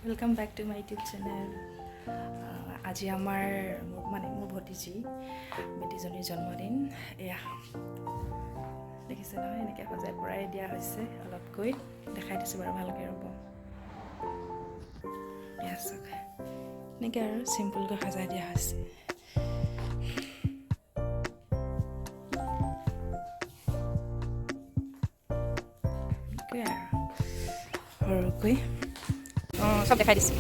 Welcome back to my YouTube channel. আজি আমাৰ মানে মোৰ ভতিজী বেটিজনীৰ জন্মদিন এয়া দেখিছে নহয় এনেকৈ সজাই পৰাই দিয়া হৈছে অলপকৈ দেখাই দিছোঁ বাৰু ভালকৈ ৰ'ব এয়া চাওক এনেকৈ আৰু চিম্পলকৈ সজাই দিয়া হৈছে সৰুকৈ সব দেখাই দিছোঁ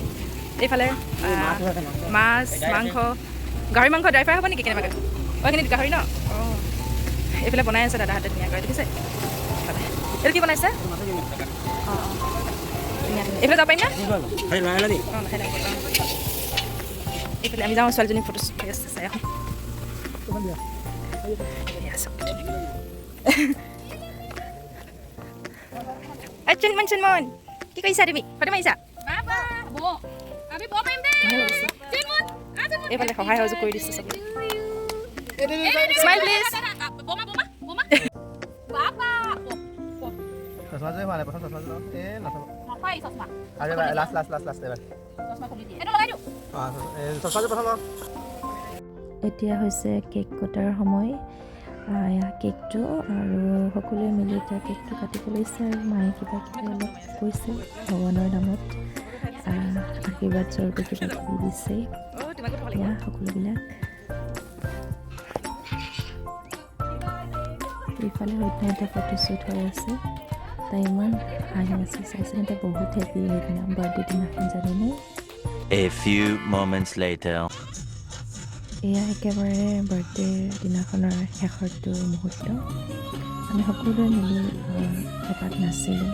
এইফালে মাছ মাংস গাহৰি মাংস ড্ৰাই ফ্ৰাই হ'ব নেকি কেনেবাকৈ এইখিনি গাহৰি ন অঁ এইফালে বনাই আছে দাদাহঁতে ধুনীয়াকৈ দেখিছে এইফালে এইটো কি বনাইছে অঁ এইফালে যাব পাৰিম না অঁ এইফালে আমি যাওঁ ছোৱালীজনী ফটো শ্বুট কৰি আছে চাই আহোঁ চুনমন কি কৰিছা তুমি ফটো মাৰিছা এইফালে সহায় সহযোগ কৰি দিছে চবে স্মাইল প্লিজ এতিয়া হৈছে কেক কটাৰ সময় কেকটো আৰু সকলোৱে মিলি এতিয়া কেকটো কাটিব লৈছে আৰু মায়ে কিবা কিবি অলপ কৈছে ভগৱানৰ নামত আশীৰ্বাদ স্বৰূপে কিবা কিবি দিছে এয়া সকলোবিলাক এইফালে সৈতে এটা ফটোশ্বুট হৈ আছে তাই ইমান হাঁহি আছে চাইছে এতিয়া বহুত হেপী সেইদিনা বাৰ্থডে দিনাখন জানেনে A few moments later এয়া একেবাৰে বাৰ্থডে দিনাখনৰ শেষৰটো মুহূৰ্ত আমি সকলোৱে মিলি এপাক নাচিলোঁ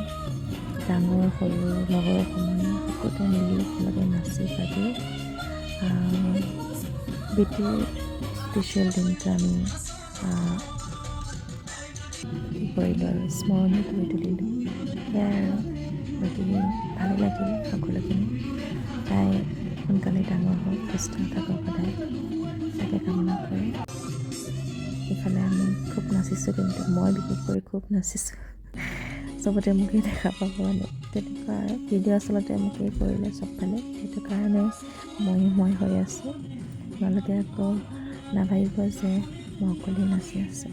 ডাঙৰ সৰু লগৰ সমনীয়া সকলোৱে মিলি একেলগে নাচি বাগি বেটিৰ স্পেচিয়েল দিনটো আমি কি কৰিলোঁ আৰু স্মৰণীয় কৰি তুলিলোঁ সেয়াই আৰু বাকী ভালো লাগিল সকলোখিনি তাই সোনকালে ডাঙৰ হওক সুস্থ থাকক সদায় তাকে কামনা কৰে এইফালে আমি খুব নাচিছোঁ কিন্তু মই বিশেষ কৰি খুব নাচিছোঁ চবতে মোকেই দেখা পাব মানে তেনেকুৱা আৰু ভিডিঅ' আচলতে মোকেই কৰিলে চবফালে সেইটো কাৰণে মই হৈ আছোঁ তোমালোকে আকৌ নাভাবিব যে মই অকলেই নাচি আছোঁ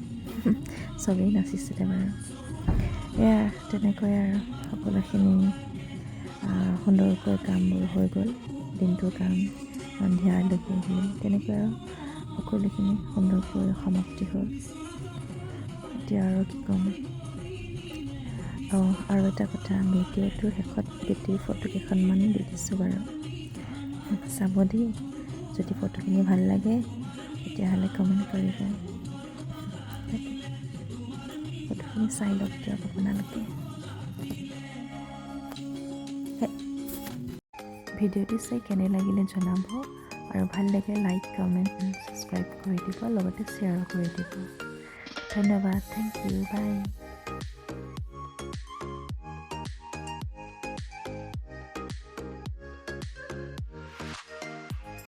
চবেই নাচিছিলে বাৰু এয়া তেনেকৈ আৰু সকলোখিনি সুন্দৰকৈ কামবোৰ হৈ গ'ল দিনটোৰ কাম সন্ধিয়া আলহী আহিলে তেনেকৈ আৰু সকলোখিনি সুন্দৰকৈ সমাপ্তি হ'ল এতিয়া আৰু কি ক'ম আৰু এটা কথা ভিডিঅ'টোৰ শেষত বেটিৰ ফটো কেইখনমান দি দিছোঁ বাৰু চাব দেই যদি ফটোখিনি ভাল লাগে তেতিয়াহ'লে কমেণ্ট কৰিব ফটোখিনি চাই লওক দিয়ক আপোনালোকে ভিডিঅ'টো চাই কেনে লাগিলে জনাব আৰু ভাল লাগে লাইক কমেণ্ট ছাবস্ক্ৰাইব কৰি দিব লগতে শ্বেয়াৰো কৰি দিব ধন্যবাদ থেংক ইউ বাই